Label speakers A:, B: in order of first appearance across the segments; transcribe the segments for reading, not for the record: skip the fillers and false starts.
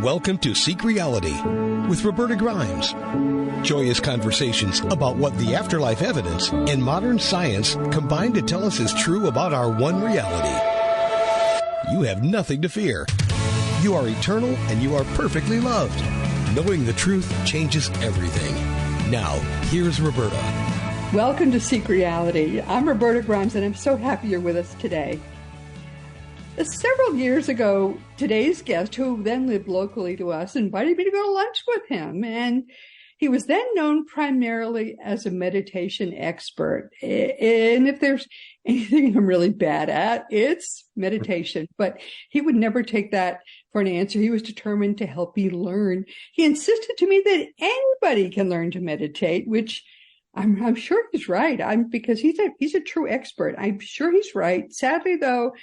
A: Welcome to Seek Reality with Roberta Grimes. Joyous conversations about what the afterlife evidence and modern science combine to tell us is true about our one reality. You have nothing to fear. You are eternal and you are perfectly loved. Knowing the truth changes everything. Now, here's Roberta.
B: Welcome to Seek Reality. I'm Roberta Grimes, and I'm so happy you're with us today. Several years ago, today's guest, who then lived locally to us, invited me to go to lunch with him. And he was then known primarily as a meditation expert. And if there's anything I'm really bad at, it's meditation. But he would never take that for an answer. He was determined to help me learn. He insisted to me that anybody can learn to meditate, which I'm sure he's right. Because he's a true expert. I'm sure he's right. Sadly, though,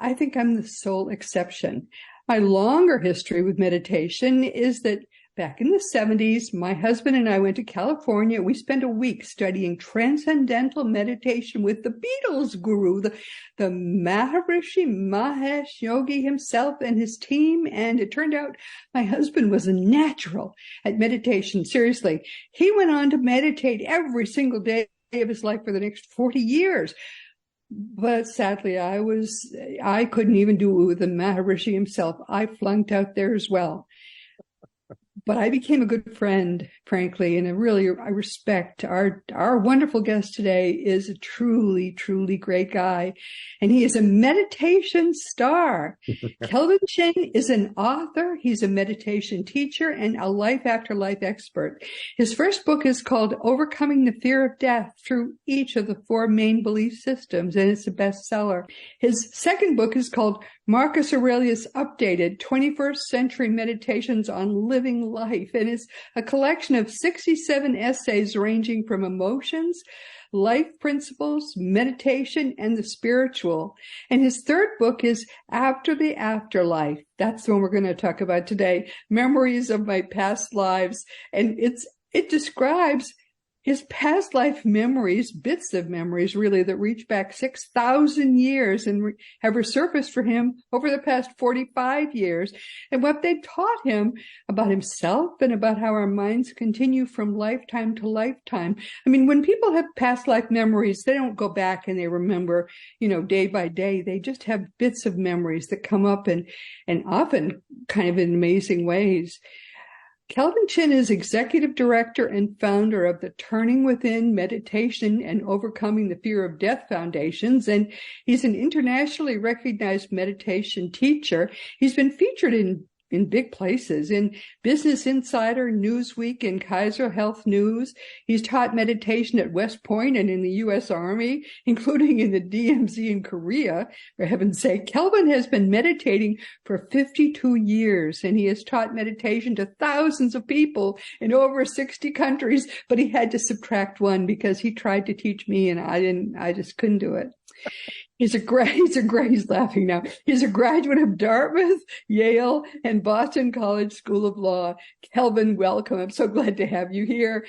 B: I think I'm the sole exception. My longer history with meditation is that back in the 70s, my husband and I went to California. We spent a week studying transcendental meditation with the Beatles guru, the Maharishi Mahesh Yogi himself and his team. And it turned out my husband was a natural at meditation. Seriously, he went on to meditate every single day of his life for the next 40 years. But sadly, I couldn't even do it with the Maharishi himself. I flunked out there as well. But I became a good friend, frankly, and I respect our wonderful guest today is a truly, truly great guy. And he is a meditation star. Kelvin Chin is an author. He's a meditation teacher and a life after life expert. His first book is called Overcoming the Fear of Death Through Each of the Four Main Belief Systems, and it's a bestseller. His second book is called Marcus Aurelius Updated 21st Century Meditations on Living Life, and it's a collection of 67 essays ranging from emotions, life principles, meditation, and the spiritual. And his third book is After the Afterlife. That's the one we're going to talk about today, Memories of My Past Lives. And it describes his past life memories, bits of memories really, that reach back 6,000 years and have resurfaced for him over the past 45 years, and what they taught him about himself and about how our minds continue from lifetime to lifetime. I mean, when people have past life memories, they don't go back and they remember, day by day. They just have bits of memories that come up and often kind of in amazing ways. Kelvin Chin is executive director and founder of the Turning Within Meditation and Overcoming the Fear of Death Foundations, and he's an internationally recognized meditation teacher. He's been featured in big places, in Business Insider, Newsweek, and Kaiser Health News. He's taught meditation at West Point and in the U.S. Army, including in the DMZ in Korea, for heaven's sake. Kelvin has been meditating for 52 years, and he has taught meditation to thousands of people in over 60 countries, but he had to subtract one because he tried to teach me, and I just couldn't do it. He's laughing now. He's a graduate of Dartmouth, Yale, and Boston College School of Law. Kelvin, welcome. I'm so glad to have you here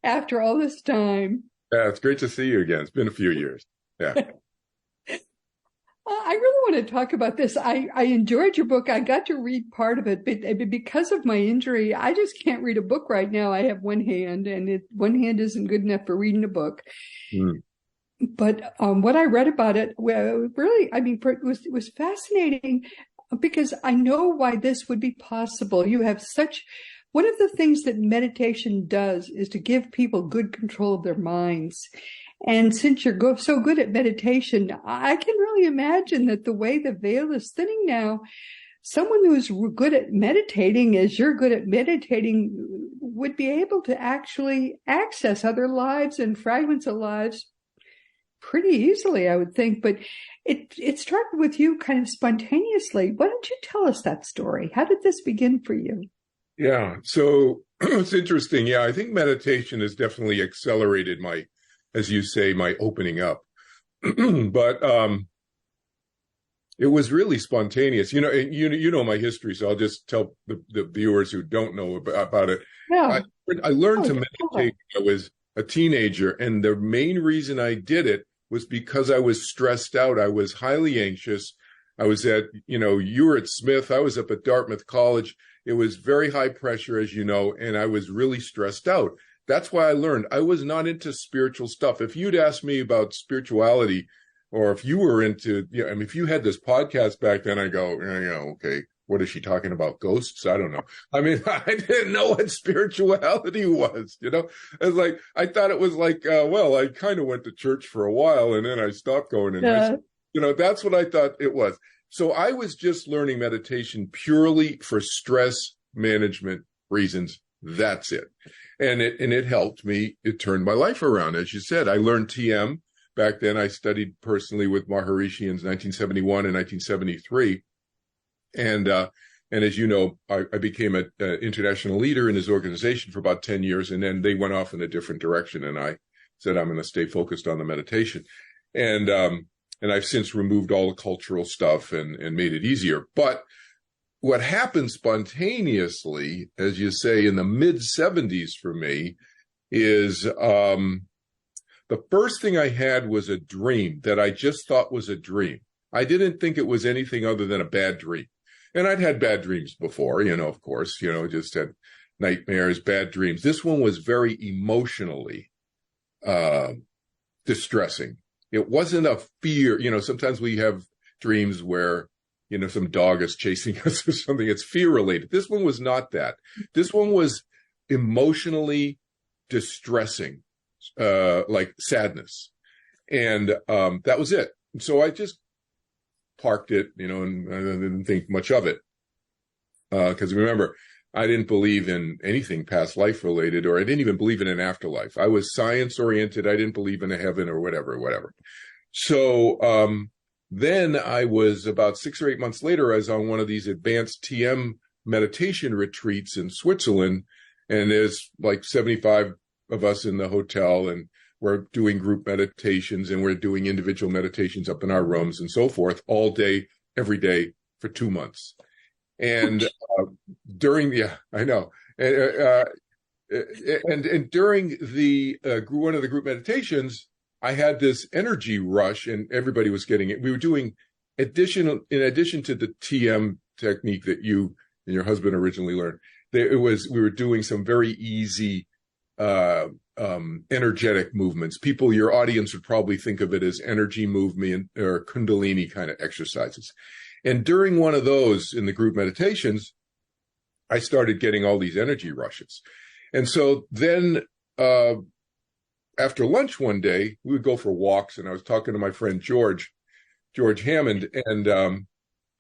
B: after all this time.
C: Yeah, it's great to see you again. It's been a few years. Yeah.
B: I really want to talk about this. I enjoyed your book. I got to read part of it, but because of my injury, I just can't read a book right now. I have one hand, and one hand isn't good enough for reading a book. Mm. But what I read about it, really, it was fascinating because I know why this would be possible. One of the things that meditation does is to give people good control of their minds. And since you're so good at meditation, I can really imagine that the way the veil is thinning now, someone who's good at meditating, as you're good at meditating, would be able to actually access other lives and fragments of lives pretty easily, I would think. But it started with you kind of spontaneously. Why don't you tell us that story? How did this begin for you?
C: Yeah, so it's interesting. Yeah, I think meditation has definitely accelerated my opening up. But it was really spontaneous. You know my history, so I'll just tell the viewers who don't know about it. Yeah. I learned to meditate when I was a teenager, and the main reason I did it was because I was stressed out. I was highly anxious. I was at, you were at Smith. I was up at Dartmouth College. It was very high pressure, as you know, and I was really stressed out. That's why I learned I was not into spiritual stuff. If you'd asked me about spirituality, or if you were into, if you had this podcast back then, I go, okay, what is she talking about? Ghosts? I don't know. I mean, I didn't know what spirituality was, It's like, I thought it was like, I kind of went to church for a while and then I stopped going in high school. That's what I thought it was. So I was just learning meditation purely for stress management reasons. That's it. And it helped me. It turned my life around. As you said, I learned TM. Back then, I studied personally with Maharishi in 1971 and 1973. And as you know, I became an international leader in his organization for about 10 years. And then they went off in a different direction. And I said, I'm going to stay focused on the meditation. And I've since removed all the cultural stuff and made it easier. But what happened spontaneously, as you say, in the mid-70s for me is the first thing I had was a dream that I just thought was a dream. I didn't think it was anything other than a bad dream. And I'd had bad dreams before, of course, just had nightmares, bad dreams. This one was very emotionally distressing. It wasn't a fear. Sometimes we have dreams where, some dog is chasing us or something. It's fear related. This one was not that. This one was emotionally distressing, like sadness. And that was it. So I just parked it, and I didn't think much of it. Because remember, I didn't believe in anything past life related, or I didn't even believe in an afterlife. I was science oriented. I didn't believe in a heaven or whatever. So then I was about 6 or 8 months later, I was on one of these advanced TM meditation retreats in Switzerland. And there's like 75 of us in the hotel, and we're doing group meditations and we're doing individual meditations up in our rooms and so forth all day, every day for 2 months. And during and during the one of the group meditations, I had this energy rush, and everybody was getting it. We were doing in addition to the TM technique that you and your husband originally learned. We were doing some very easy energetic movements. Your audience would probably think of it as energy movement or Kundalini kind of exercises. And during one of those in the group meditations, I started getting all these energy rushes. And so then after lunch one day, we would go for walks, and I was talking to my friend George Hammond, and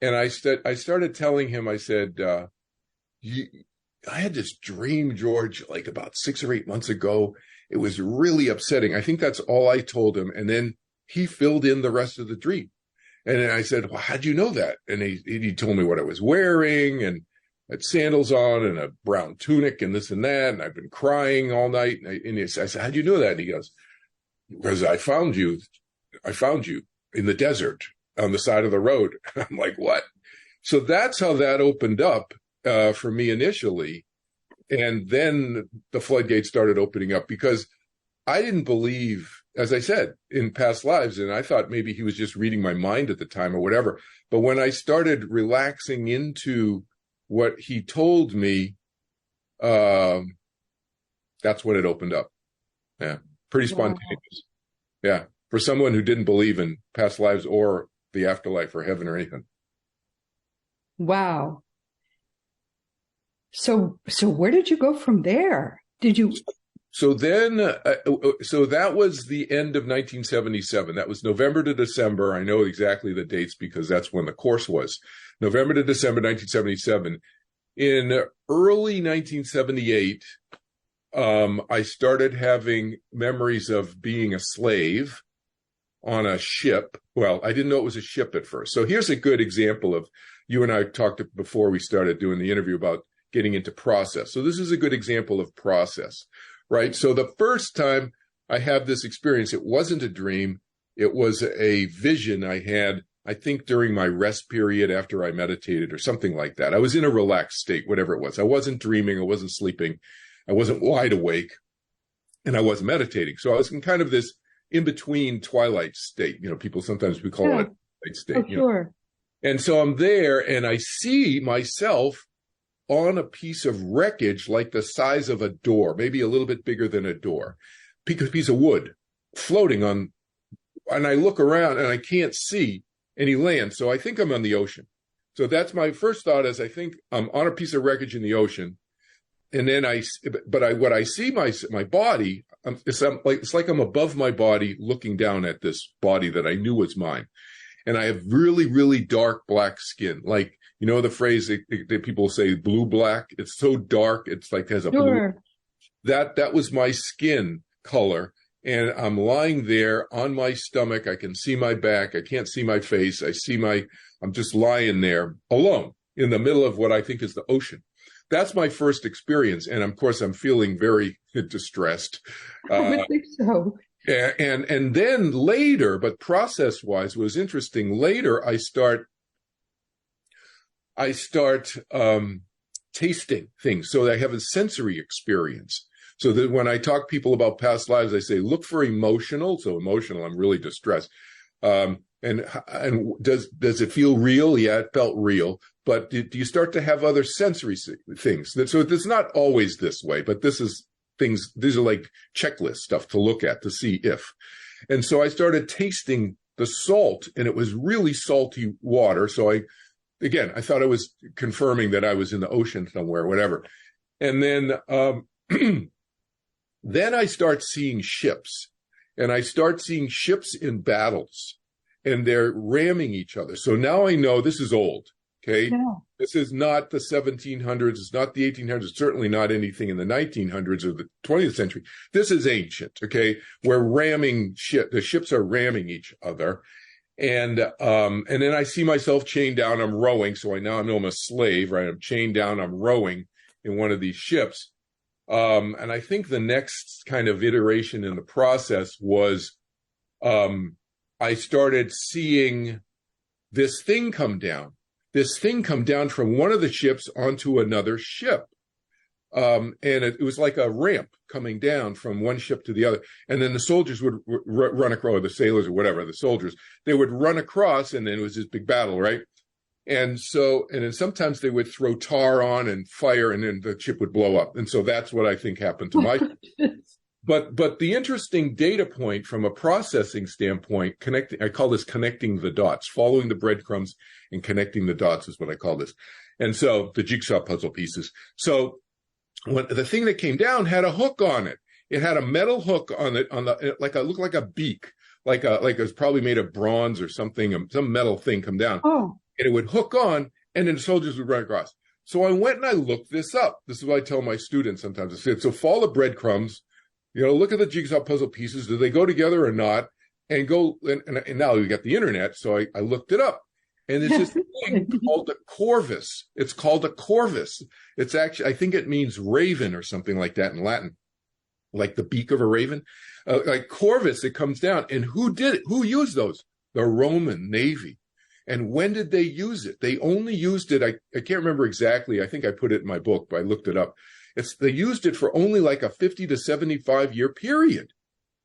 C: I started telling him, I said, I had this dream, George, like about 6 or 8 months ago. It was really upsetting. I think that's all I told him. And then he filled in the rest of the dream. And then I said, well, how'd you know that? And he told me what I was wearing, and I had sandals on and a brown tunic and this and that. And I've been crying all night. And I said, how'd you know that? And he goes, because I found you in the desert on the side of the road. I'm like, what? So that's how that opened up for me initially. And then the floodgates started opening up, because I didn't believe, as I said, in past lives. And I thought maybe he was just reading my mind at the time or whatever. But when I started relaxing into what he told me, that's when it opened up. Yeah. Pretty spontaneous. Wow. Yeah. For someone who didn't believe in past lives or the afterlife or heaven or anything.
B: Wow. So where did you go from there?
C: So that was the end of 1977. That was November to December. I know exactly the dates because that's when the course was. November to December 1977. In early 1978, I started having memories of being a slave on a ship. Well, I didn't know it was a ship at first. So here's a good example of, you and I talked before we started doing the interview about getting into process. So this is a good example of process, right? So the first time I have this experience, it wasn't a dream. It was a vision I had, I think, during my rest period after I meditated or something like that. I was in a relaxed state, whatever it was. I wasn't dreaming. I wasn't sleeping. I wasn't wide awake, and I wasn't meditating. So I was in kind of this in-between twilight state. People sometimes we call it a twilight state.
B: Oh, sure.
C: And so I'm there and I see myself on a piece of wreckage like the size of a door, maybe a little bit bigger than a door, piece of wood floating on, and I look around and I can't see any land. So I think I'm on the ocean. So that's my first thought, is I think I'm on a piece of wreckage in the ocean. And then what I see my body, it's like I'm above my body looking down at this body that I knew was mine. And I have really, really dark black skin. Like, you know, the phrase that people say, blue black, it's so dark. It's like, has a blue. That was my skin color. And I'm lying there on my stomach. I can see my back. I can't see my face. I'm just lying there alone in the middle of what I think is the ocean. That's my first experience. And of course, I'm feeling very distressed.
B: I would think so.
C: And then later, but process-wise was interesting. Later, I start tasting things. So I have a sensory experience. So that when I talk to people about past lives, I say, look for emotional. So emotional, I'm really distressed. And does it feel real? Yeah, it felt real. But do you start to have other sensory things? So it's not always this way, but these are like checklist stuff to look at to see if. And so I started tasting the salt, and it was really salty water. So I thought I was confirming that I was in the ocean somewhere, whatever. And then, then I start seeing ships, and I start seeing ships in battles, and they're ramming each other. So now I know this is old. Okay. Yeah. This is not the 1700s. It's not the 1800s. Certainly not anything in the 1900s or the 20th century. This is ancient. Okay. We're ramming the ships are ramming each other. And then I see myself chained down. I'm rowing. So I now know I'm a slave, right? I'm chained down. I'm rowing in one of these ships. And I think the next kind of iteration in the process was, I started seeing this thing come down from one of the ships onto another ship. And it was like a ramp coming down from one ship to the other. And then the soldiers would run across, or the sailors or whatever, the soldiers, they would run across, and then it was this big battle, right? And then sometimes they would throw tar on and fire, and then the ship would blow up. And so that's what I think happened to my But the interesting data point from a processing standpoint, I call this connecting the dots, following the breadcrumbs and connecting the dots is what I call this. And so the jigsaw puzzle pieces. So when the thing that came down had a hook on it, it had a metal hook on it, it looked like a beak, like it was probably made of bronze or something, some metal thing come down. Oh. And it would hook on, and then the soldiers would run across. So I went and I looked this up. This is what I tell my students sometimes. I said, so follow the breadcrumbs. Look at the jigsaw puzzle pieces. Do they go together or not? And now we got the internet, so I looked it up. And there's this thing called a corvus. It's called a corvus. It's actually, I think it means raven or something like that in Latin, like the beak of a raven. Like corvus, it comes down. And who did it? Who used those? The Roman Navy. And when did they use it? They only used it, I can't remember exactly. I think I put it in my book, but I looked it up. They used it for only like a 50 to 75 year period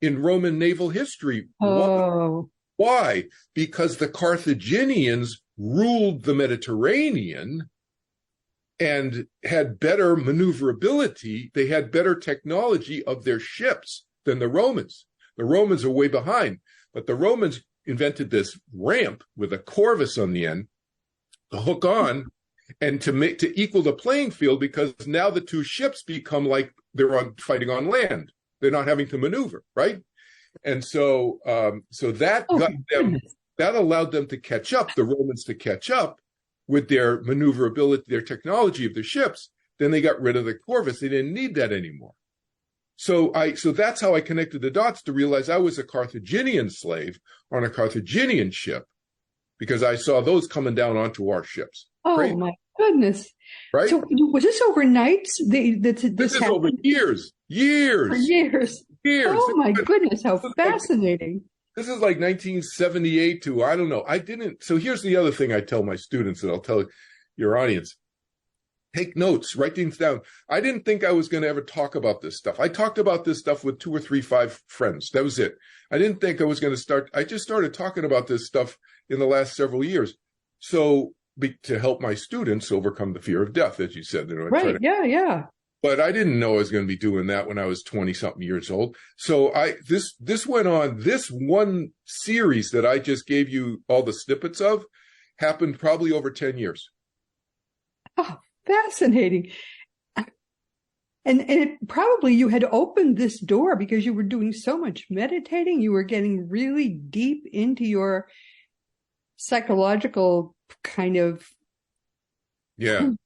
C: in Roman naval history.
B: Oh.
C: Why? Because the Carthaginians ruled the Mediterranean and had better maneuverability. They had better technology of their ships than the Romans. The Romans are way behind, but the Romans invented this ramp with a corvus on the end to hook on, and to equal the playing field, because now the two ships become like they're fighting on land. They're not having to maneuver, right? And so that that allowed them to catch up, the Romans to catch up with their maneuverability, their technology of their ships. Then they got rid of the corvus. They didn't need that anymore. So that's how I connected the dots to realize I was a Carthaginian slave on a Carthaginian ship, because I saw those coming down onto our ships.
B: Oh, crazy. My goodness.
C: Right?
B: So was this overnight?
C: This is over years.
B: For years. Oh, my goodness. How fascinating.
C: This is like 1978 to, I don't know. So here's the other thing I tell my students, and I'll tell your audience. Take notes, write things down. I didn't think I was going to ever talk about this stuff. I talked about this stuff with 2 or 3, 5 friends. That was it. I didn't think I was going to I just started talking about this stuff in the last several years. So to help my students overcome the fear of death, as you said,
B: Right. Yeah.
C: But I didn't know I was going to be doing that when I was 20 something years old. So this went on. This one series that I just gave you all the snippets of happened probably over 10 years.
B: Oh, fascinating. And it probably you had opened this door because you were doing so much meditating. You were getting really deep into your psychological kind of who you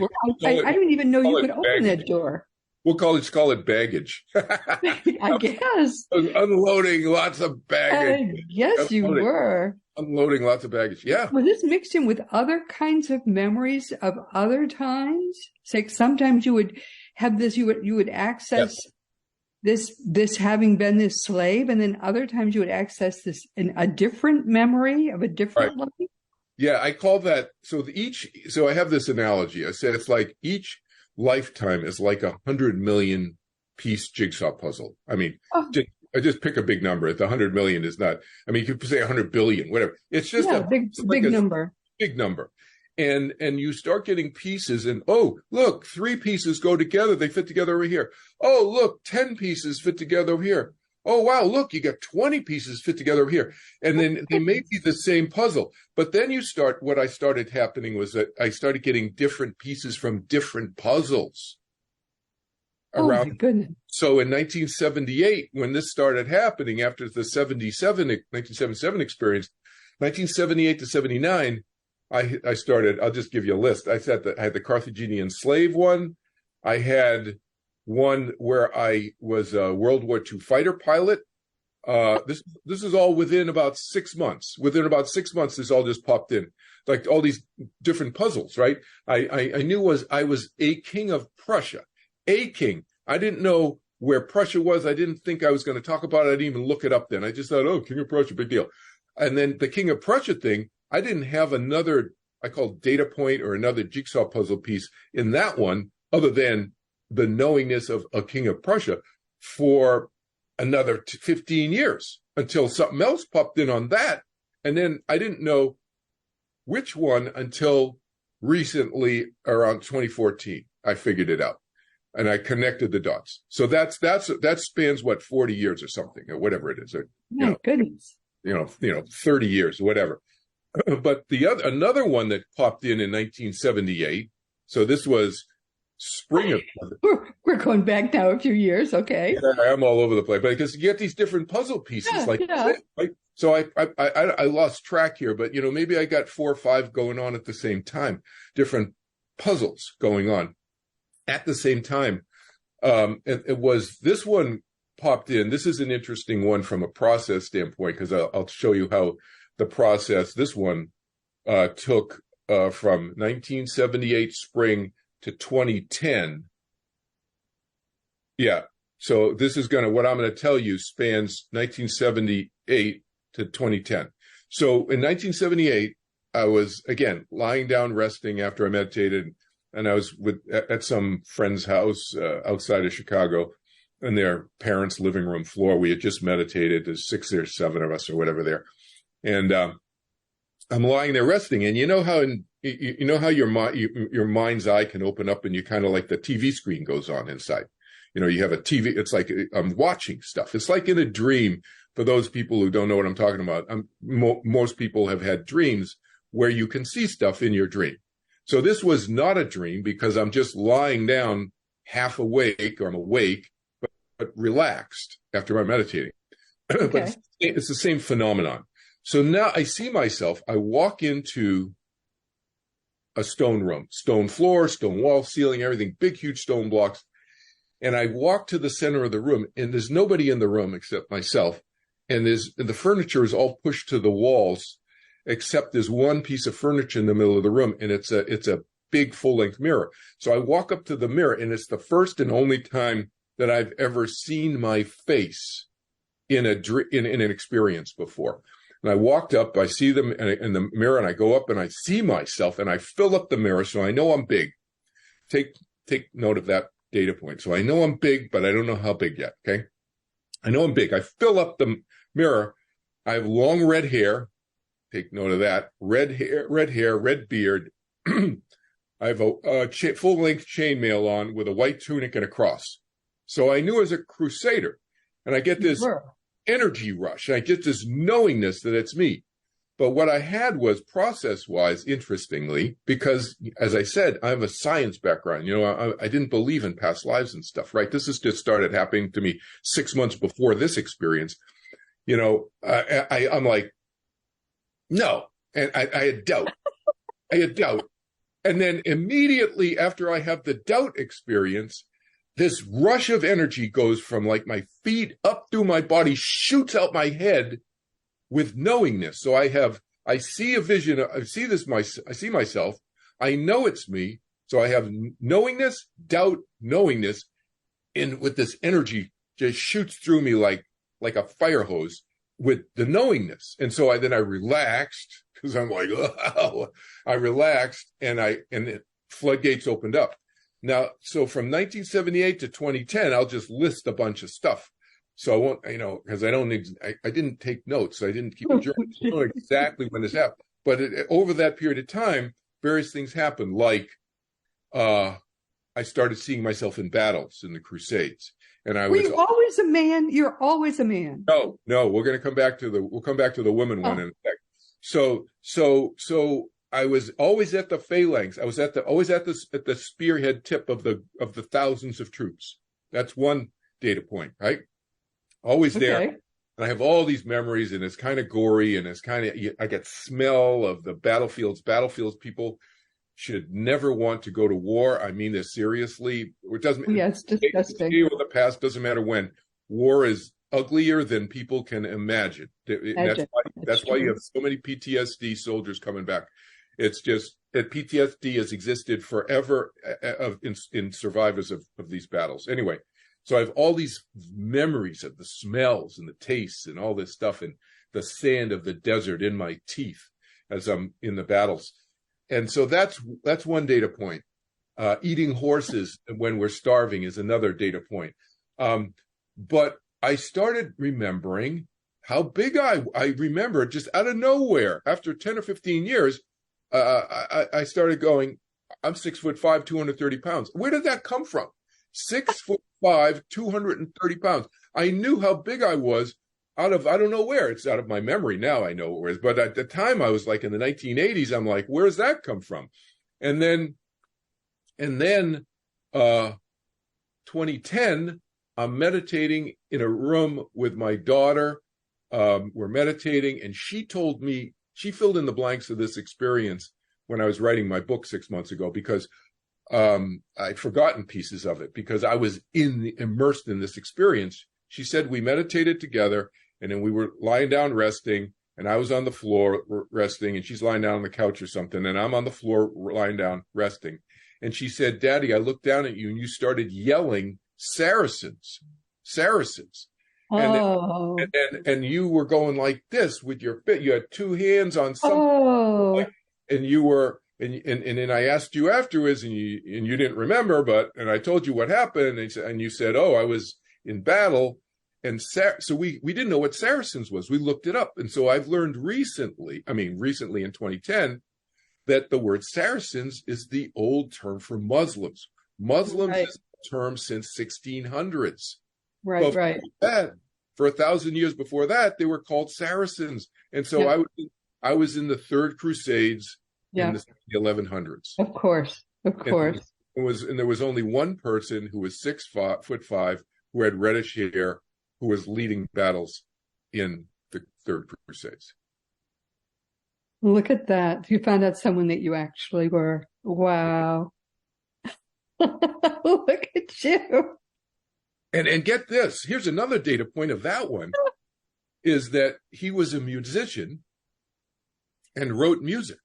B: were. I didn't even know you could open that door.
C: We'll call it baggage.
B: I guess.
C: Unloading lots of baggage.
B: Yes, you were.
C: Unloading lots of baggage. Yeah.
B: Was this mixed in with other kinds of memories of other times? It's like sometimes you would have this, you would access this having been this slave, and then other times you would access this a different memory of a different life.
C: Yeah, I call that so I have this analogy. I said it's like each lifetime is like 100 million piece jigsaw puzzle. I mean, I just pick a big number. The 100 million is not, I mean, you could say 100 billion, whatever. It's just a
B: big number.
C: Big number. And you start getting pieces and, oh, look, 3 pieces go together. They fit together over here. Oh, look, 10 pieces fit together over here. Oh, wow, look, you got 20 pieces fit together over here. And then they may be the same puzzle. But then what I started happening was that I started getting different pieces from different puzzles around.
B: Oh, my goodness.
C: So in 1978, when this started happening after the 1977 experience, 1978 to 79, I started, I'll just give you a list. I had the Carthaginian slave one. I had one where I was a World War II fighter pilot. This is all within about 6 months. Within about 6 months, this all just popped in, like all these different puzzles, right? I knew I was a king of Prussia, a king. I didn't know where Prussia was. I didn't think I was going to talk about it. I didn't even look it up then. I just thought, oh, king of Prussia, big deal. And then the king of Prussia thing, I didn't have another, I call data point or another jigsaw puzzle piece in that one, other than the knowingness of a king of Prussia for another 15 years until something else popped in on that. And then I didn't know which one until recently, around 2014. I figured it out and I connected the dots. So that spans what, 40 years or something, or whatever it is. Or,
B: goodness.
C: 30 years, whatever. But another one that popped in 1978. So this was spring of.
B: We're going back now a few years. Okay.
C: Yeah, I'm all over the place, but because you get these different puzzle pieces, right? So I lost track here, but maybe I got 4 or 5 going on at the same time, different puzzles going on at the same time. And it was this one popped in. This is an interesting one from a process standpoint, because I'll show you how the process, this one took from 1978 spring to 2010. Yeah. So this is what I'm going to tell you spans 1978 to 2010. So in 1978, I was, again, lying down, resting after I meditated, and I was at some friend's house outside of Chicago, in their parents' living room floor. We had just meditated. There's 6 or 7 of us or whatever there. And I'm lying there resting, and you know how your mind's eye can open up, and you kind of like the TV screen goes on inside. You have a TV. It's like I'm watching stuff. It's like in a dream. For those people who don't know what I'm talking about, most people have had dreams where you can see stuff in your dream. So this was not a dream, because I'm just lying down half awake, or I'm awake, but relaxed after I'm meditating. Okay. But it's the same phenomenon. So now I see myself, I walk into a stone room, stone floor, stone wall, ceiling, everything, big, huge stone blocks. And I walk to the center of the room, and there's nobody in the room except myself. And the furniture is all pushed to the walls, except there's one piece of furniture in the middle of the room, and it's a big full-length mirror. So I walk up to the mirror, and it's the first and only time that I've ever seen my face in an experience before. And I walked up, I see them in the mirror, and I go up and I see myself, and I fill up the mirror, so I know I'm big. Take note of that data point. So I know I'm big, but I don't know how big yet, okay? I know I'm big. I fill up the mirror. I have long red hair, take note of that. Red hair, red beard. I have a full-length chainmail on with a white tunic and a cross. So I knew as a crusader, and I get this energy rush. I get this knowingness that it's me. But what I had was process-wise, interestingly, because, as I said, I have a science background. You know, I didn't believe in past lives and stuff, right? This has just started happening to me 6 months before this experience. You know, I'm like, no. And I had doubt. I had doubt. And then immediately after I have the doubt experience, this rush of energy goes from like my feet up through my body, shoots out my head with knowingness. So I see a vision. I see myself. I know it's me. So I have knowingness, doubt, knowingness, and with this energy just shoots through me like a fire hose with the knowingness. And so I relaxed because I'm like, oh, I relaxed and the floodgates opened up. Now, so from 1978 to 2010, I'll just list a bunch of stuff. So I won't, you know, because I didn't take notes. So I didn't keep a journal. I don't know exactly when this happened. But over that period of time, various things happened. Like I started seeing myself in battles in the Crusades. And I was
B: always a man. You're always a man.
C: No, we'll come back to the women one in a sec. So I was always at the phalanx. I was always at the spearhead tip of the thousands of troops. That's one data point, right? Always there.
B: Okay.
C: And I have all these memories, and it's kind of gory, and it's kind of, I get smell of the battlefields. Battlefields, people should never want to go to war. I mean this seriously. It doesn't.
B: Yeah, it's disgusting.
C: Or the past, doesn't matter when. War is uglier than people can imagine. That's why you have so many PTSD soldiers coming back. It's just that PTSD has existed forever in survivors of these battles. Anyway, so I have all these memories of the smells and the tastes and all this stuff and the sand of the desert in my teeth as I'm in the battles. And so that's one data point. Eating horses when we're starving is another data point. But I started remembering how big I remember just out of nowhere after 10 or 15 years. I started going, I'm 6'5", 230 pounds. Where did that come from? 6'5", 230 pounds. I knew how big I was out of, I don't know where. It's out of my memory now. I know where it is. But at the time I was like in the 1980s, I'm like, where does that come from? And then 2010, I'm meditating in a room with my daughter. We're meditating, and she told me, she filled in the blanks of this experience when I was writing my book 6 months ago, because I'd forgotten pieces of it because I was immersed in this experience. She said we meditated together, and then we were lying down resting, and I was on the floor resting, and she's lying down on the couch or something, and I'm on the floor lying down resting. And she said, Daddy, I looked down at you, and you started yelling Saracens.
B: Oh.
C: And you were going like this with your fit. You had two hands on something.
B: Oh.
C: And you were, and then I asked you afterwards, and you didn't remember, and I told you what happened, and you said, oh, I was in battle. And so we didn't know what Saracens was. We looked it up. And so I've learned recently in 2010, that the word Saracens is the old term for Muslims. Muslims
B: Right.
C: is a term since 1600s.
B: Right, right.
C: For 1,000 years before that, they were called Saracens. And so
B: Yeah.
C: I was in the Third Crusades
B: Yeah.
C: in the 1100s.
B: Of course. Of course.
C: And there was only one person who was 6'5" who had reddish hair, who was leading battles in the Third Crusades.
B: Look at that. You found out someone that you actually were. Wow. Look at you.
C: And get this, here's another data point of that one, is that he was a musician and wrote music.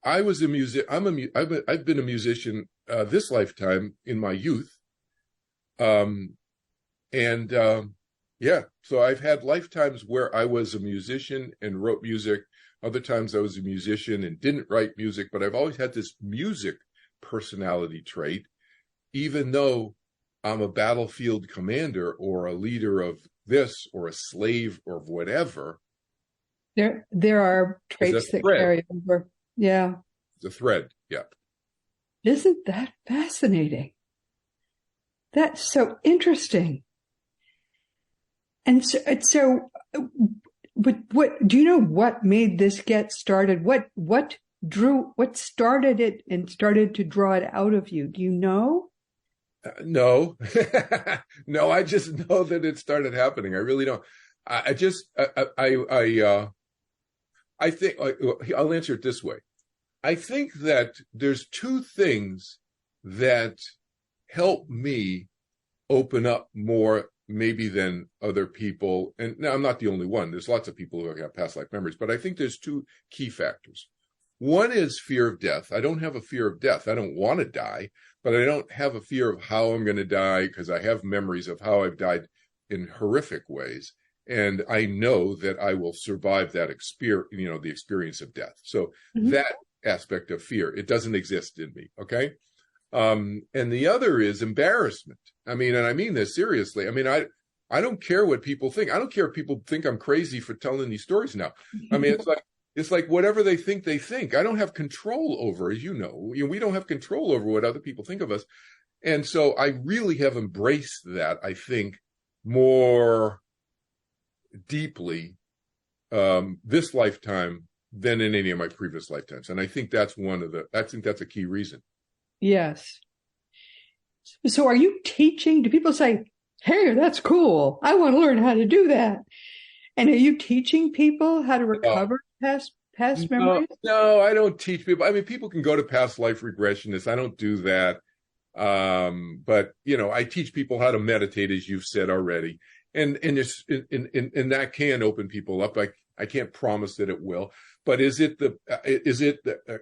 C: I was a I've been a musician this lifetime in my youth. Yeah, so I've had lifetimes where I was a musician and wrote music. Other times I was a musician and didn't write music, but I've always had this music personality trait, even though I'm a battlefield commander or a leader of this or a slave or whatever.
B: There are traits that carry over. Yeah.
C: It's a thread. Yeah.
B: Isn't that fascinating? That's so interesting. And so, but what do you know? What made this get started? What started it and started to draw it out of you? Do you know?
C: No, no. I just know that it started happening. I really don't. I think I'll answer it this way. I think that there's two things that help me open up more maybe than other people. And now I'm not the only one. There's lots of people who have past life memories, but I think there's two key factors. One is fear of death. I don't have a fear of death. I don't want to die, but I don't have a fear of how I'm going to die because I have memories of how I've died in horrific ways. And I know that I will survive that experience, the experience of death. So that aspect of fear, it doesn't exist in me. Okay. And the other is embarrassment. I mean, and I mean this seriously. I mean, I don't care what people think. I don't care if people think I'm crazy for telling these stories now. I mean, it's like whatever they think, they think. I don't have control over, as you know, we don't have control over what other people think of us. And so I really have embraced that, I think, more deeply this lifetime than in any of my previous lifetimes. And I think that's that's a key reason.
B: Yes. So are you teaching? Do people say, hey, that's cool, I want to learn how to do that? And are you teaching people how to recover past memories?
C: No, I don't teach people. I mean, people can go to past life regressionists. I don't do that. But I teach people how to meditate, as you've said already. And that can open people up. I can't promise that it will, but is it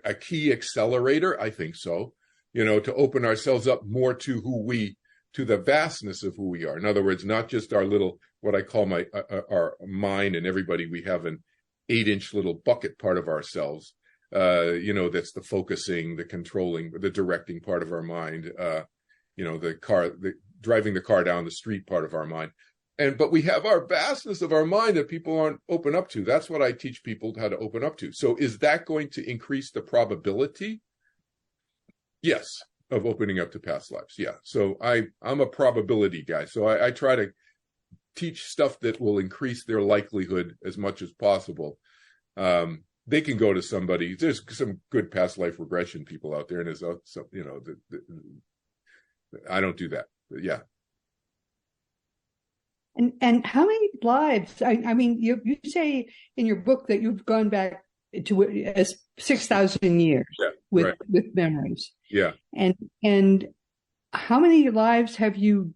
C: a key accelerator? I think so. To open ourselves up more to the vastness of who we are. In other words, not just our little, what I call our mind, and everybody, we have an 8-inch little bucket part of ourselves. That's the focusing, the controlling, the directing part of our mind. The driving the car down the street part of our mind. But we have our vastness of our mind that people aren't open up to. That's what I teach people how to open up to. So is that going to increase the probability? Yes, of opening up to past lives. Yeah. So I'm a probability guy. So I try to teach stuff that will increase their likelihood as much as possible. They can go to somebody. There's some good past life regression people out there, and there's some, I don't do that. But yeah.
B: And how many lives? I mean, you say in your book that you've gone back to as 6,000 years with memories.
C: Yeah.
B: And how many lives have you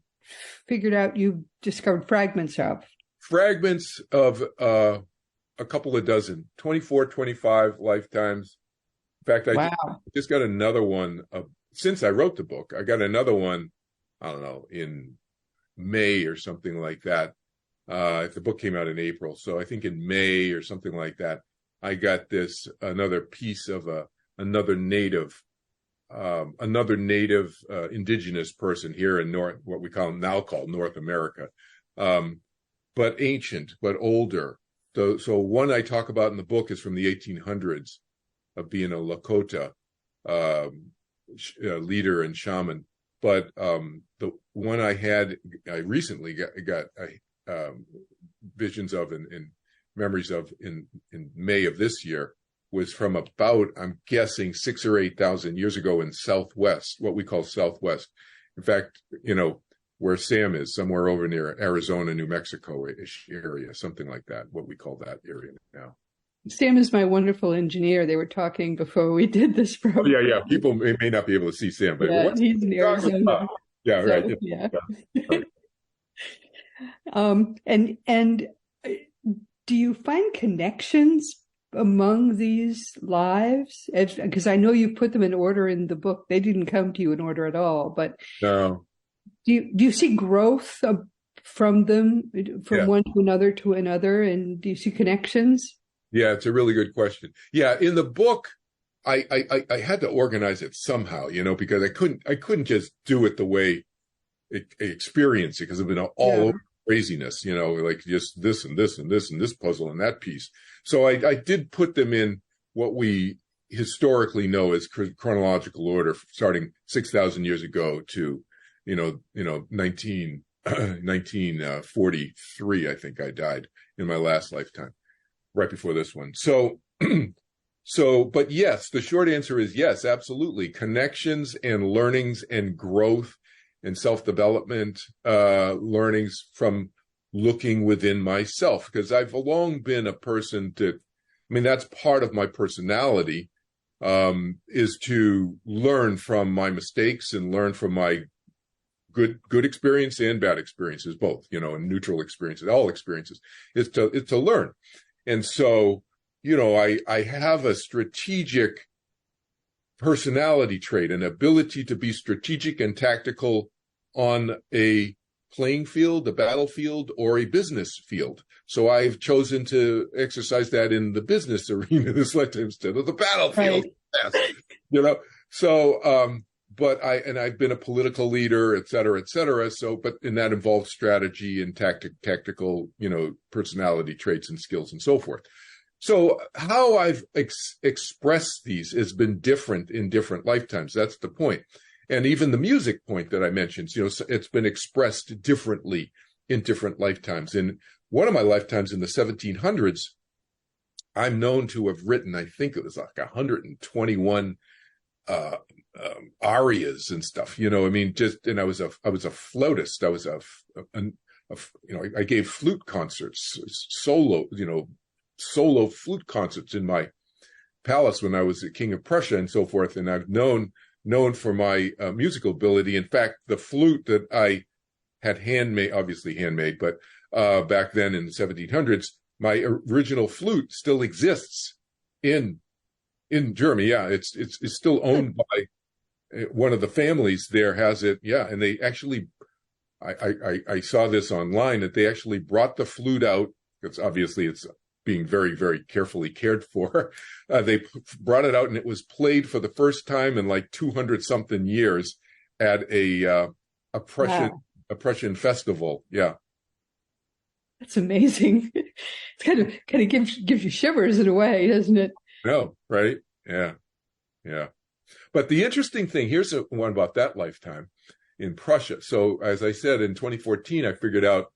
B: figured out you've discovered fragments of?
C: Fragments of a couple of dozen, 24, 25 lifetimes. In fact, I just got another one since I wrote the book. I got another one, I don't know, in May or something like that. The book came out in April. So I think in May or something like that, I got another piece of another native indigenous person here in what we now call North America, but ancient, but older. So one I talk about in the book is from the 1800s, of being a Lakota leader and shaman. But the one I recently got visions of and memories of in May of this year was from about, I'm guessing, 6,000 or 8,000 years ago in Southwest, what we call Southwest. In fact, where Sam is, somewhere over near Arizona, New Mexico-ish area, something like that, what we call that area now.
B: Sam is my wonderful engineer. They were talking before we did this program.
C: Oh, yeah. People may not be able to see Sam, but
B: he's in Arizona.
C: Yeah,
B: so,
C: right.
B: Yeah.
C: Right.
B: And do you find connections among these lives? Because I know you put them in order in the book. They didn't come to you in order at all, but
C: no.
B: Do you see growth from them, from one to another, and do you see connections?
C: Yeah, it's a really good question. Yeah, in the book, I had to organize it somehow, because I couldn't just do it the way I experience it, because I've been all over craziness, like just this and this and this and this puzzle and that piece. So I did put them in what we historically know as chronological order, starting 6,000 years ago to, 1943, I think I died in my last lifetime, right before this one. So, but yes, the short answer is yes, absolutely. Connections and learnings and growth and self-development, learnings from looking within myself, because I've long been a person that's part of my personality, is to learn from my mistakes and learn from my good experience and bad experiences, both, and neutral experiences, all experiences, is to learn. And so, I have a strategic personality trait, an ability to be strategic and tactical on a playing field, a battlefield, or a business field. So I've chosen to exercise that in the business arena this lifetime instead of the battlefield. Right. So, but I've been a political leader, et cetera, et cetera. So, and that involves strategy and tactical, personality traits and skills and so forth. So how I've expressed these has been different in different lifetimes. That's the point. And even the music point that I mentioned, it's been expressed differently in different lifetimes. In one of my lifetimes in the 1700s, I'm known to have written, I think it was like 121 arias and stuff. And I was a flautist. I gave flute concerts, solo flute concerts in my palace when I was the King of Prussia and so forth. And I've known for my musical ability. In fact, the flute that I had obviously handmade, but back then in the 1700s, my original flute still exists in Germany. Yeah, it's still owned by one of the families there has it. Yeah, and they actually, I saw this online, that they actually brought the flute out. It's obviously it's being very, very carefully cared for. They brought it out and it was played for the first time in like 200 something years at a Prussian festival. Yeah.
B: That's amazing. It's kind of gives you shivers in a way, doesn't it?
C: No, right? Yeah. Yeah. But the interesting thing, here's one about that lifetime in Prussia. So as I said, in 2014, I figured out,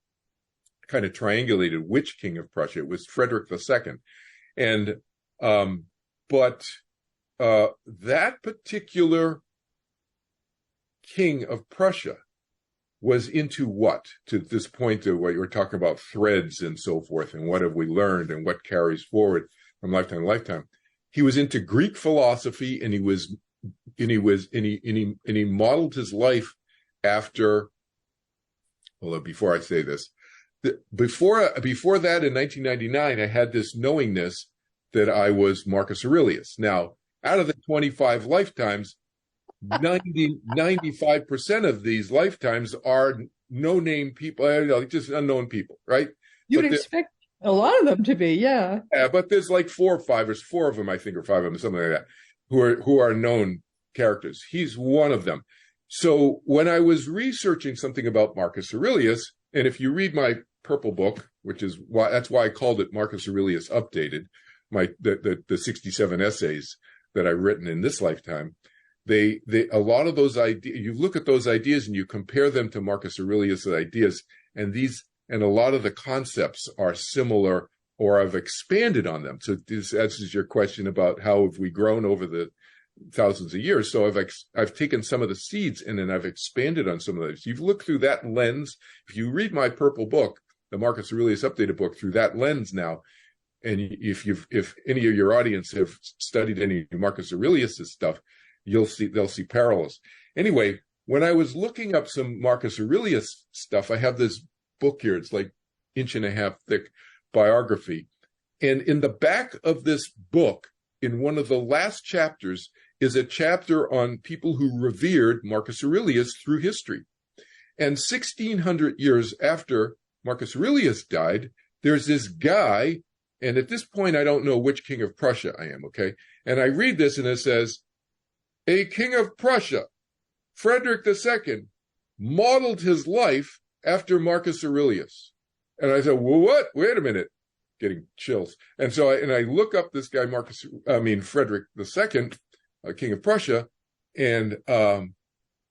C: kind of triangulated which king of Prussia. It was Frederick II. And, but that particular king of Prussia was into what? To this point of what you were talking about, threads and so forth, and what have we learned and what carries forward from lifetime to lifetime. He was into Greek philosophy, and he modeled his life after, well, before I say this, before that in 1999, I had this knowingness that I was Marcus Aurelius. Now, out of the 25 lifetimes, 95% of these lifetimes are no-name people, just unknown people, right?
B: You'd expect a lot of them to be, yeah.
C: Yeah, but there's like four of them, I think, or five of them, something like that, who are known characters. He's one of them. So when I was researching something about Marcus Aurelius, and if you read my purple book, that's why I called it Marcus Aurelius Updated, the 67 essays that I've written in this lifetime, a lot of those ideas, you look at those ideas and you compare them to Marcus Aurelius' ideas, and a lot of the concepts are similar, or I've expanded on them. So this answers your question about how have we grown over the thousands of years. So I've taken some of the seeds and then I've expanded on some of those. You've looked through that lens. If you read my purple book, the Marcus Aurelius Updated book, through that lens now, and if any of your audience have studied any Marcus Aurelius' stuff, they'll see parallels. Anyway, when I was looking up some Marcus Aurelius stuff, I have this book here. It's like 1.5 inch thick biography. And in the back of this book, in one of the last chapters, is a chapter on people who revered Marcus Aurelius through history. And 1,600 years after Marcus Aurelius died, there's this guy, and at this point, I don't know which king of Prussia I am, okay? And I read this and it says, a king of Prussia, Frederick II, modeled his life after Marcus Aurelius. And I said, well, what? Wait a minute. getting chills. And so I look up this guy, Frederick II, King of Prussia, and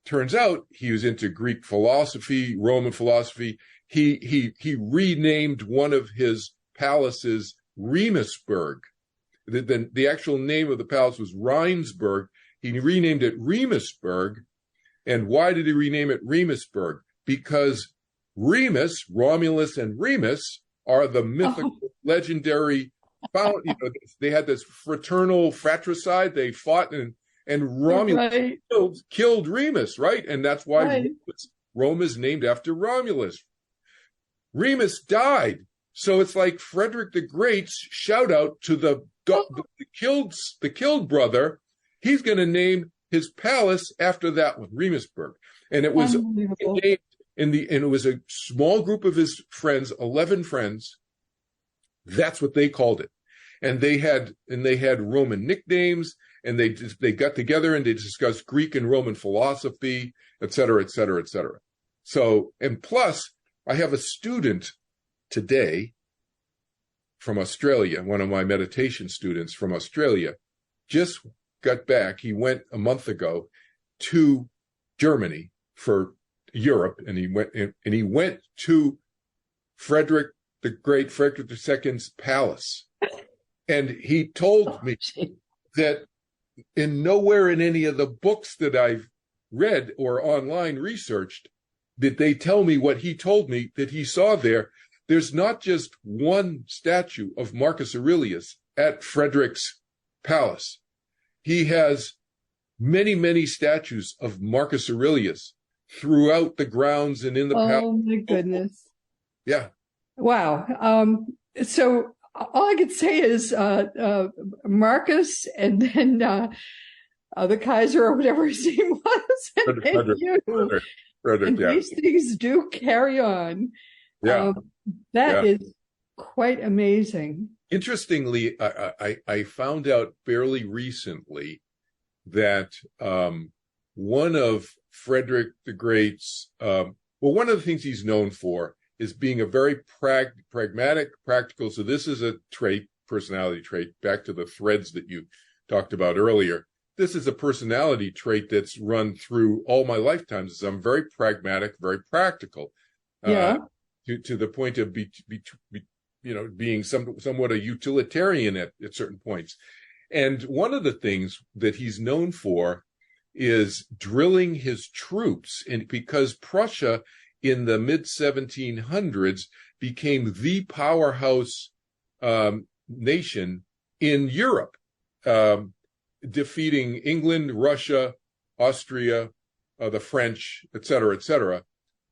C: turns out he was into Greek philosophy, Roman philosophy. He renamed one of his palaces Remusburg. The actual name of the palace was Rheinsburg. He renamed it Remusburg. And why did he rename it Remusburg? Because Remus, Romulus and Remus are the mythical, legendary, they had this fratricide. They fought and Romulus killed Remus, right? And that's why Rome is named after Romulus. Remus died. So it's like Frederick the Great's shout out to the killed brother. He's going to name his palace after that one, Remusburg. And it was named and it was a small group of his friends, 11 friends. That's what they called it. And they had Roman nicknames, and they got together and they discussed Greek and Roman philosophy, et cetera, et cetera, et cetera. So, and plus, I have a student today from Australia, one of my meditation students from Australia, just got back. He went a month ago to Germany for Europe, and he went to Frederick the Great, Frederick II's palace. And he told me that nowhere in any of the books that I've read or online researched did they tell me what he told me that he saw there. There's not just one statue of Marcus Aurelius at Frederick's palace. He has many, many statues of Marcus Aurelius throughout the grounds and in the palace.
B: Oh, my goodness.
C: Yeah.
B: Wow. So all I could say is Marcus, and then the Kaiser, or whatever his name was, Frederick, yeah. These things do carry on.
C: Yeah.
B: That is quite amazing.
C: Interestingly, I found out fairly recently that one of Frederick the Great's, one of the things he's known for is being a very pragmatic, practical. So this is a personality trait, back to the threads that you talked about earlier. This is a personality trait that's run through all my lifetimes. I'm very pragmatic, very practical.
B: Yeah.
C: To the point of being somewhat a utilitarian at certain points. And one of the things that he's known for is drilling his troops. And because Prussia in the mid-1700s became the powerhouse nation in Europe, defeating England, Russia, Austria, the French, et cetera, et cetera.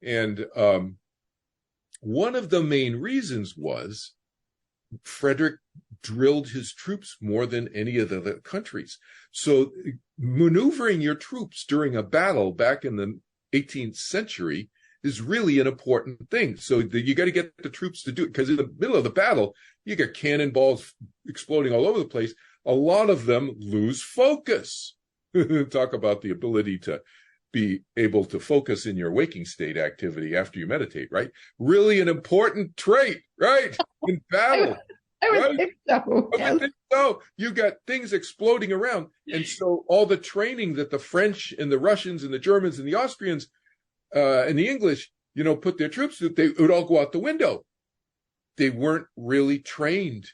C: And one of the main reasons was Frederick drilled his troops more than any of the other countries. So maneuvering your troops during a battle back in the 18th century is really an important thing. So you got to get the troops to do it, because in the middle of the battle, you got cannonballs exploding all over the place. A lot of them lose focus. Talk about the ability to be able to focus in your waking state activity after you meditate, right? Really an important trait, right? In battle.
B: I would think so.
C: I think so. You got things exploding around. And so all the training that the French and the Russians and the Germans and the Austrians and the English, put their troops through, they would all go out the window. They weren't really trained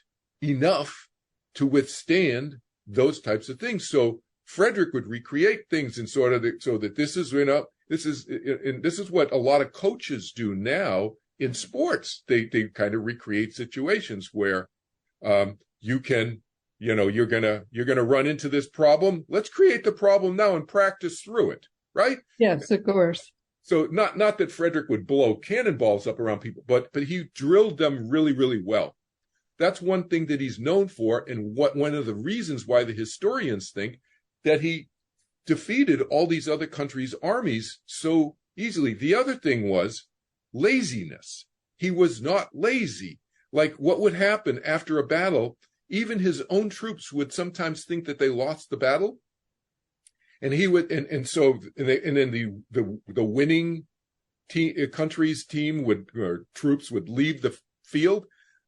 C: enough to withstand those types of things. So Frederick would recreate things and so that this is what a lot of coaches do now in sports. They kind of recreate situations where you're gonna run into this problem. Let's create the problem now and practice through it, right?
B: Yes, of course.
C: So not that Frederick would blow cannonballs up around people, but he drilled them really, really well. That's one thing that he's known for, and one of the reasons why the historians think that he defeated all these other countries' armies so easily. The other thing was laziness. He was not lazy. Like, what would happen after a battle, even his own troops would sometimes think that they lost the battle. And he would, and then the winning country's team troops would leave the field.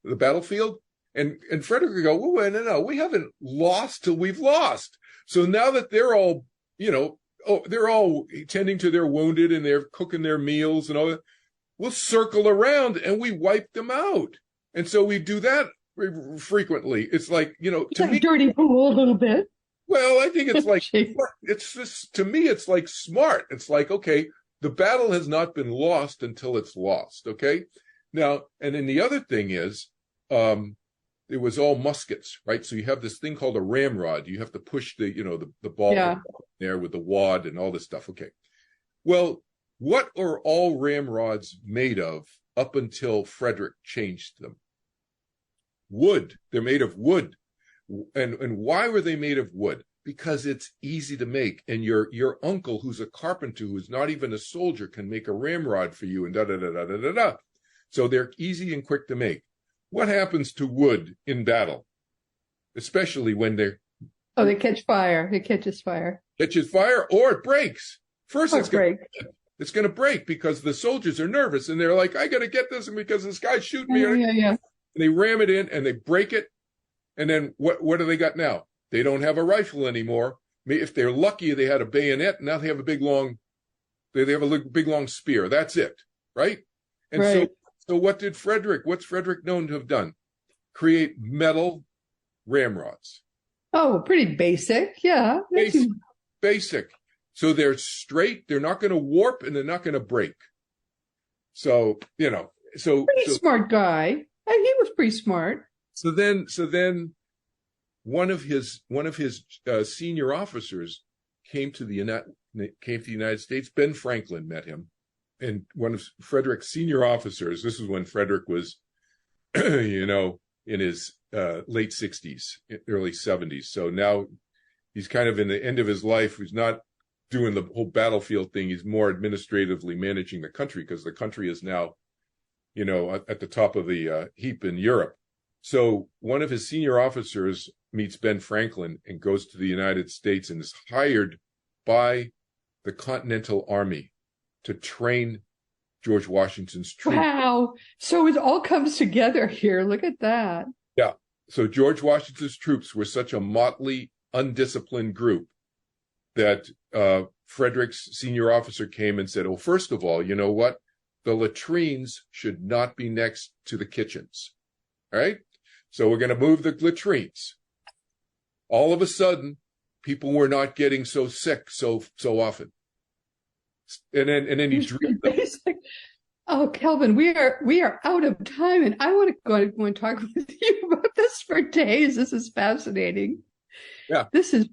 C: the battlefield? And Frederick would go, well, no, we haven't lost till we've lost. So now that they're all, they're all tending to their wounded and they're cooking their meals and all that, we'll circle around and we wipe them out. And so we do that frequently. It's like,
B: to me, dirty pool a little bit.
C: Well, I think it's like, it's just, to me, it's like smart. It's like, okay, the battle has not been lost until it's lost. Okay. Now, and then the other thing is, it was all muskets, right? So you have this thing called a ramrod. You have to push the ball there with the wad and all this stuff. Okay. Well, what are all ramrods made of up until Frederick changed them? Wood. They're made of wood. And why were they made of wood? Because it's easy to make. And your uncle, who's a carpenter, who's not even a soldier, can make a ramrod for you and da-da-da-da-da-da-da. So they're easy and quick to make. What happens to wood in battle? Especially when
B: they catch fire. It catches fire. Catches
C: fire, or it breaks. First, it's going to break because the soldiers are nervous and they're like, I got to get this, and because this guy's shooting me.
B: Yeah.
C: And they ram it in and they break it. And then what do they got now? They don't have a rifle anymore. If they're lucky, they had a bayonet. Now they have a big long spear. That's it, right? And so what's Frederick known to have done? Create metal ramrods.
B: Oh, pretty basic. Yeah.
C: Basic. So they're straight. They're not going to warp and they're not going to break. So, pretty
B: smart guy. He was pretty smart.
C: So then one of his senior officers came to the United States. Ben Franklin met him. And one of Frederick's senior officers, this is when Frederick was, in his late 60s, early 70s. So now he's kind of in the end of his life. He's not doing the whole battlefield thing. He's more administratively managing the country because the country is now, at the top of the heap in Europe. So one of his senior officers meets Ben Franklin and goes to the United States and is hired by the Continental Army to train George Washington's troops.
B: Wow. So it all comes together here. Look at that.
C: Yeah. So George Washington's troops were such a motley, undisciplined group that Frederick's senior officer came and said, first of all, you know what? The latrines should not be next to the kitchens. All right? So we're going to move the latrines. All of a sudden, people were not getting so sick so often. And then he drew
B: basic. Oh, Kelvin, we are out of time, and I want to go and talk with you about this for days. This is fascinating.
C: Yeah.
B: This is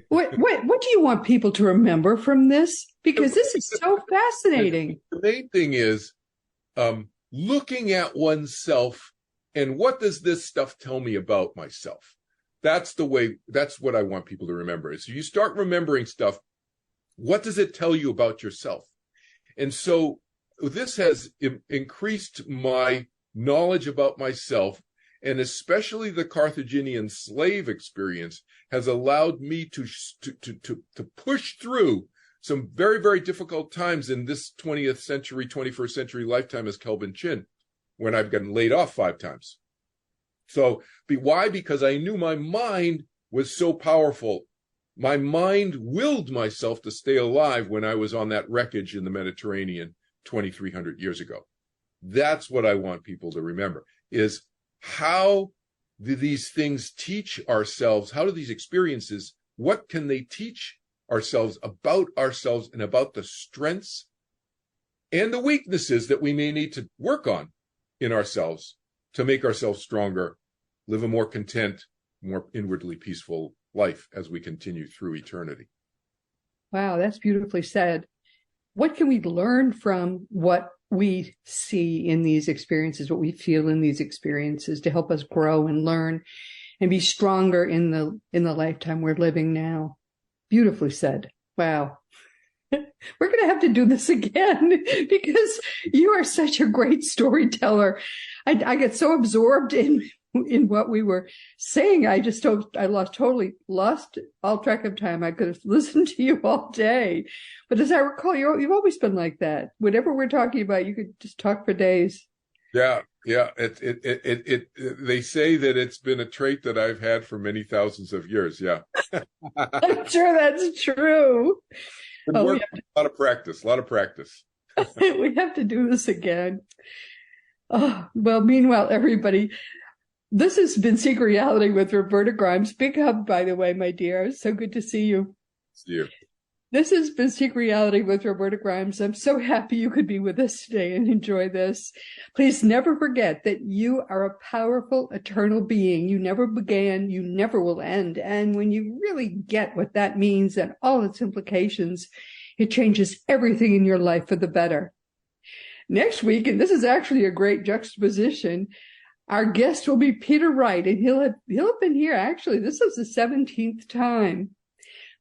B: what do you want people to remember from this? Because this is so fascinating.
C: The main thing is looking at oneself and what does this stuff tell me about myself? That's what I want people to remember. So you start remembering stuff. What does it tell you about yourself? And so this has increased my knowledge about myself, and especially the Carthaginian slave experience has allowed me to push through some very, very difficult times in this 20th century, 21st century lifetime as Kelvin Chin, when I've gotten laid off 5 times. So why? Because I knew my mind was so powerful. My mind willed myself to stay alive when I was on that wreckage in the Mediterranean 2,300 years ago. That's what I want people to remember, is how do these things teach ourselves? How do these experiences, what can they teach ourselves and about the strengths and the weaknesses that we may need to work on in ourselves to make ourselves stronger, live a more content, more inwardly peaceful life as we continue through eternity.
B: Wow, that's beautifully said. What can we learn from what we see in these experiences, what we feel in these experiences, to help us grow and learn and be stronger in the lifetime we're living now? Beautifully said. Wow. We're going to have to do this again because you are such a great storyteller. I get so absorbed in what we were saying. I totally lost all track of time. I could have listened to you all day. But as I recall, you've always been like that. Whatever we're talking about, you could just talk for days.
C: Yeah, yeah. They say that it's been a trait that I've had for many thousands of years. Yeah.
B: I'm sure that's true.
C: Been
B: Oh,
C: working, a lot of practice, a lot of practice.
B: we have to do this again. Oh, well, meanwhile, everybody, this has been Seek Reality with Roberta Grimes. Big hug, by the way, my dear. So good to see you.
C: See you.
B: This has been Seek Reality with Roberta Grimes. I'm so happy you could be with us today and enjoy this. Please never forget that you are a powerful, eternal being. You never began, you never will end. And when you really get what that means and all its implications, it changes everything in your life for the better. Next week, and this is actually a great juxtaposition, our guest will be Peter Wright, and he'll have been here. Actually, this is the 17th time.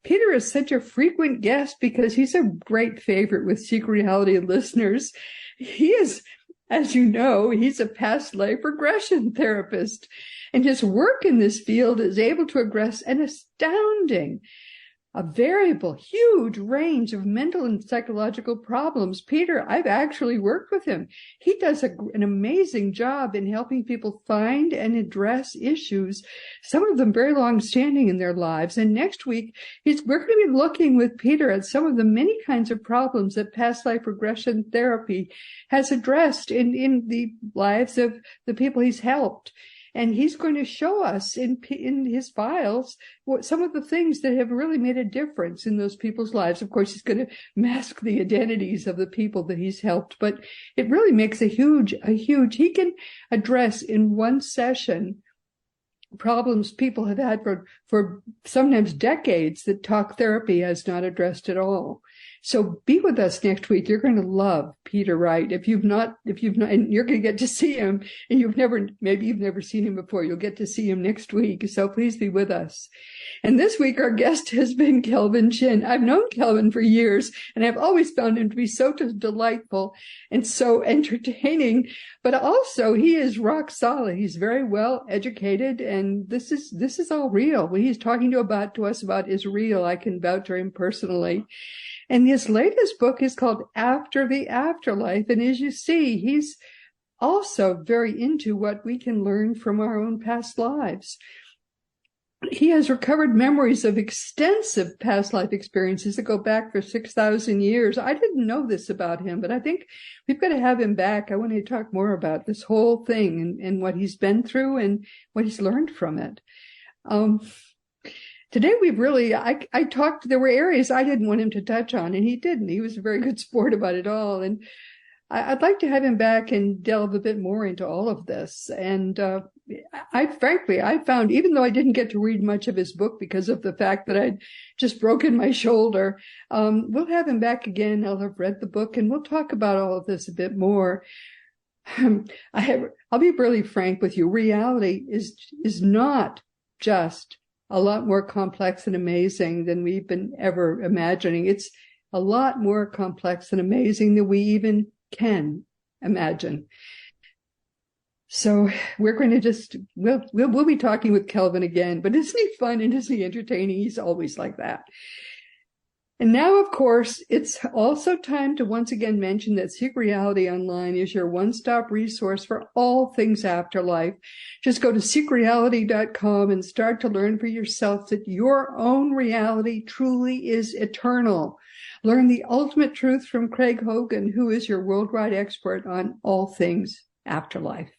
B: Peter is such a frequent guest because he's a great favorite with Seek Reality listeners. He is, as you know, he's a past life regression therapist, and his work in this field is able to address an astounding, a variable, huge range of mental and psychological problems. Peter, I've actually worked with him. He does an amazing job in helping people find and address issues, some of them very long-standing in their lives. And next week, we're going to be looking with Peter at some of the many kinds of problems that past life regression therapy has addressed in the lives of the people he's helped. And he's going to show us in his files some of the things that have really made a difference in those people's lives. Of course, he's going to mask the identities of the people that he's helped, but it really makes he can address in one session problems people have had for sometimes decades that talk therapy has not addressed at all. So be with us next week. You're going to love Peter Wright. If you've not, and you're going to get to see him, and maybe you've never seen him before. You'll get to see him next week. So please be with us. And this week, our guest has been Kelvin Chin. I've known Kelvin for years, and I've always found him to be so delightful and so entertaining, but also he is rock solid. He's very well educated, and this is all real. What he's talking to us about is real. I can vouch for him personally. And his latest book is called After the Afterlife. And as you see, he's also very into what we can learn from our own past lives. He has recovered memories of extensive past life experiences that go back for 6,000 years. I didn't know this about him, but I think we've got to have him back. I want to talk more about this whole thing and what he's been through and what he's learned from it. Today I talked, there were areas I didn't want him to touch on, and he didn't. He was a very good sport about it all. And I'd like to have him back and delve a bit more into all of this. And I found, even though I didn't get to read much of his book because of the fact that I'd just broken my shoulder, we'll have him back again. I'll have read the book, and we'll talk about all of this a bit more. I'll be really frank with you. Reality is not just a lot more complex and amazing than we've been ever imagining. It's a lot more complex and amazing than we even can imagine. So we're going to we'll be talking with Kelvin again, but isn't he fun and isn't he entertaining? He's always like that. And now, of course, it's also time to once again mention that Seek Reality Online is your one-stop resource for all things afterlife. Just go to seekreality.com and start to learn for yourself that your own reality truly is eternal. Learn the ultimate truth from Craig Hogan, who is your worldwide expert on all things afterlife.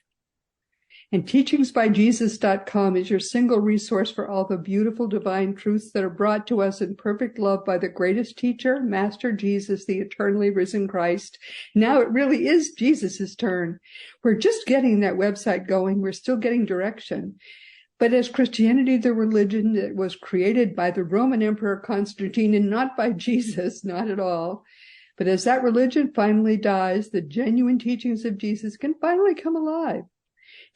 B: And teachingsbyjesus.com is your single resource for all the beautiful divine truths that are brought to us in perfect love by the greatest teacher, Master Jesus, the eternally risen Christ. Now it really is Jesus' turn. We're just getting that website going. We're still getting direction. But as Christianity, the religion that was created by the Roman Emperor Constantine and not by Jesus, not at all. But as that religion finally dies, the genuine teachings of Jesus can finally come alive.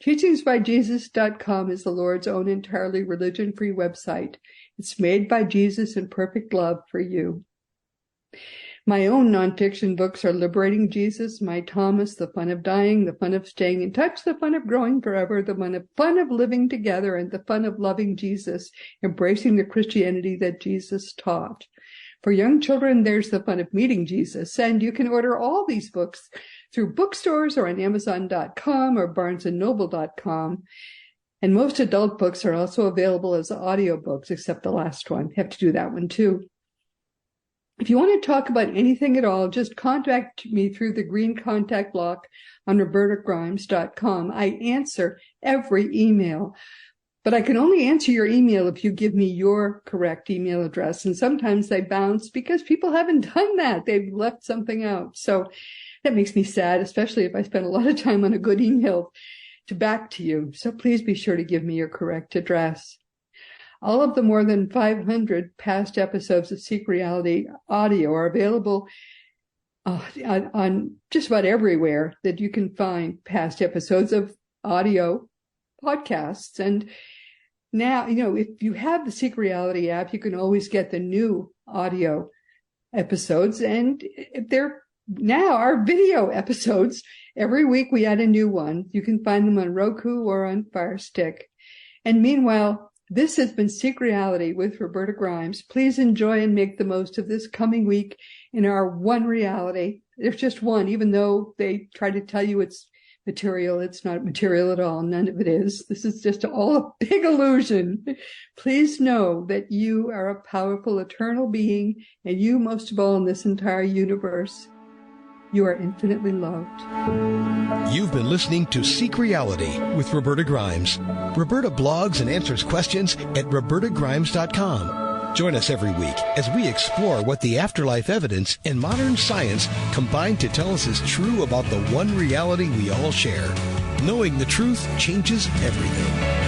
B: Teachingsbyjesus.com is the Lord's own entirely religion-free website. It's made by Jesus in perfect love for you. My own nonfiction books are Liberating Jesus, My Thomas, The Fun of Dying, The Fun of Staying in Touch, The Fun of Growing Forever, The Fun of Living Together, and The Fun of Loving Jesus, Embracing the Christianity that Jesus taught. For young children, there's The Fun of Meeting Jesus, and you can order all these books through bookstores or on Amazon.com or BarnesandNoble.com. And most adult books are also available as audiobooks, except the last one. You have to do that one too. If you want to talk about anything at all, just contact me through the green contact block on RobertaGrimes.com. I answer every email, but I can only answer your email if you give me your correct email address. And sometimes they bounce because people haven't done that. They've left something out. So that makes me sad, especially if I spend a lot of time on a good email to back to you. So please be sure to give me your correct address. All of the more than 500 past episodes of Seek Reality audio are available on just about everywhere that you can find past episodes of audio podcasts. And now, if you have the Seek Reality app, you can always get the new audio episodes. And they're now our video episodes. Every week we add a new one. You can find them on Roku or on Fire Stick. And meanwhile, this has been Seek Reality with Roberta Grimes. Please enjoy and make the most of this coming week in our one reality. There's just one, even though they try to tell you it's material. It's not material at all. None of it is. This is just all a big illusion. Please know that you are a powerful, eternal being, and you, most of all, in this entire universe, you are infinitely loved.
A: You've been listening to Seek Reality with Roberta Grimes. Roberta blogs and answers questions at RobertaGrimes.com. Join us every week as we explore what the afterlife evidence and modern science combine to tell us is true about the one reality we all share. Knowing the truth changes everything.